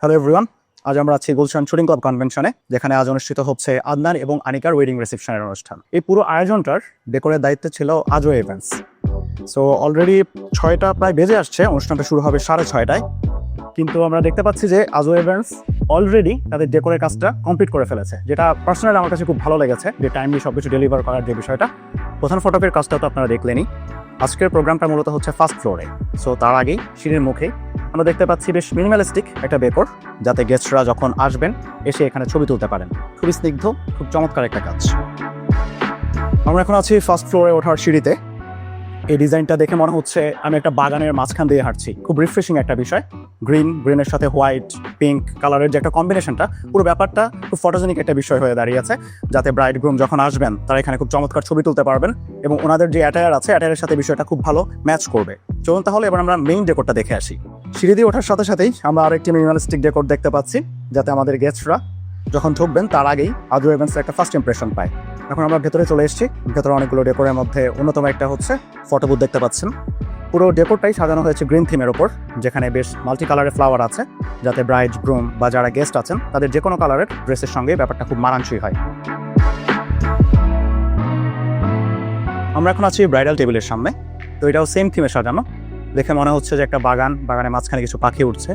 Hello everyone, আজ আমরা আছি গুলশান শুটিং ক্লাব কনভেনশনে, যেখানে আজ অনুষ্ঠিত হচ্ছে আদনান এবং আনিকার ওয়েডিং রিসেপশনের অনুষ্ঠান। এই পুরো আয়োজনটার ডেকোরের দায়িত্বে ছিল আজওয়ে ইভেন্টস। সো অলরেডি 6টা প্রায় বেজে আসছে, অনুষ্ঠানটা শুরু হবে 6:30টায়। কিন্তু আমরা দেখতে পাচ্ছি যে আজওয়ে ইভেন্টস অলরেডি তাদের ডেকোরের কাজটা কমপ্লিট করে ফেলেছে, যেটা পার্সোনালি আমার কাছে খুব ভালো লেগেছে, যে টাইমলি সব কিছু ডেলিভার করার যে বিষয়টা। প্রধান ফটকের কাজটা তো আপনারা দেখলেনই। আজকের প্রোগ্রামটা মূলত হচ্ছে ফার্স্ট ফ্লোরে। সো তার আগেই সিঁড়ির মুখেই আমরা দেখতে পাচ্ছি বেশ মিনিমালিস্টিক একটা ডেকোর, যাতে গেস্টরা যখন আসবেন এসে এখানে ছবি তুলতে পারেন। খুবই স্নিগ্ধ, খুব চমৎকার একটা কাজ। আমরা এখন আছি ফার্স্ট ফ্লোরে ওঠার সিঁড়িতে। এই ডিজাইনটা দেখে মনে হচ্ছে আমি একটা বাগানের মাঝখান দিয়ে হাঁটছি। খুব রিফ্রেশিং একটা বিষয়। গ্রিনের সাথে হোয়াইট পিঙ্ক কালারের যে একটা কম্বিনেশনটা, পুরো ব্যাপারটা খুব ফটোজেনিক একটা বিষয় হয়ে দাঁড়িয়েছে, যাতে ব্রাইড গ্রুম যখন আসবেন তারা এখানে খুব চমৎকার ছবি তুলতে পারবেন এবং ওনাদের যে অ্যাটায়ার আছে অ্যাটায়ারের সাথে বিষয়টা খুব ভালো ম্যাচ করবে। চলুন তাহলে এবার আমরা মেইন ডেকোরটা দেখে আসি। সিঁড়ি দিয়ে ওঠার সাথে সাথেই আমরা আরেকটি মিনিমালিস্টিক ডেকোর দেখতে পাচ্ছি, যাতে আমাদের গেস্টরা যখন ঢুকবেন তার আগেই আজও ইভেন্টসের একটা ফার্স্ট ইমপ্রেশন পায়। এখন আমরা ভেতরে চলে এসেছি। ভেতরে অনেকগুলো ডেকোরের মধ্যে অন্যতম একটা হচ্ছে ফটো বুথ দেখতে পাচ্ছেন। পুরো ডেকোরটাই সাজানো হয়েছে গ্রিন থিমের ওপর, যেখানে বেশ মাল্টি কালারের ফ্লাওয়ার আছে, যাতে ব্রাইড গ্রুম বা যারা গেস্ট আছেন তাদের যে কোনো কালারের ড্রেসের সঙ্গে ব্যাপারটা খুব মানানসই হয়। আমরা এখন আছি ব্রাইডাল টেবিলের সামনে। তো এটাও সেম থিমে সাজানো। দেখে মনে হচ্ছে যে একটা বাগানের মাঝখানে কিছু পাখি উঠছে,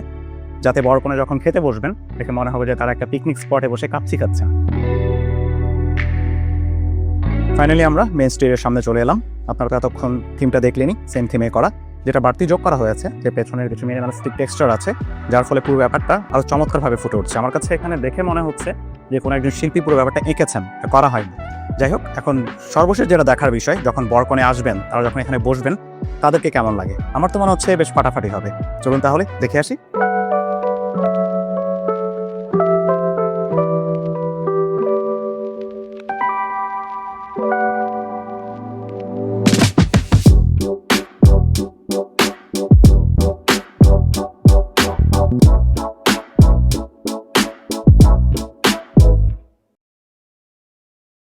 যাতে বরকনে যখন খেতে বসবেন দেখে মনে হবে যে তারা একটা পিকনিক স্পটে বসে কাপসি খাচ্ছেন। ফাইনালি আমরা মেন স্টেজের সামনে চলে এলাম। আপনারা এতক্ষণ থিমটা দেখলেনি, সেম থিমে করা। যেটা বাড়তি যোগ করা হয়েছে যে পেছনের কিছু মিনিমালিস্টিক টেক্সচার আছে, যার ফলে পুরো ব্যাপারটা আরো চমৎকারভাবে ফুটে উঠছে। আমার কাছে এখানে দেখে মনে হচ্ছে যে কোনো একজন শিল্পী পুরো ব্যাপারটা এঁকেছেন, করা হয়নি। যাই হোক, এখন সর্বশেষ যেটা দেখার বিষয়, যখন বরকনে আসবেন তারা যখন এখানে বসবেন তাদেরকে কেমন লাগে। আমার তো মনে হচ্ছে বেশ ফাটাফাটি হবে। চলুন তাহলে দেখে আসি।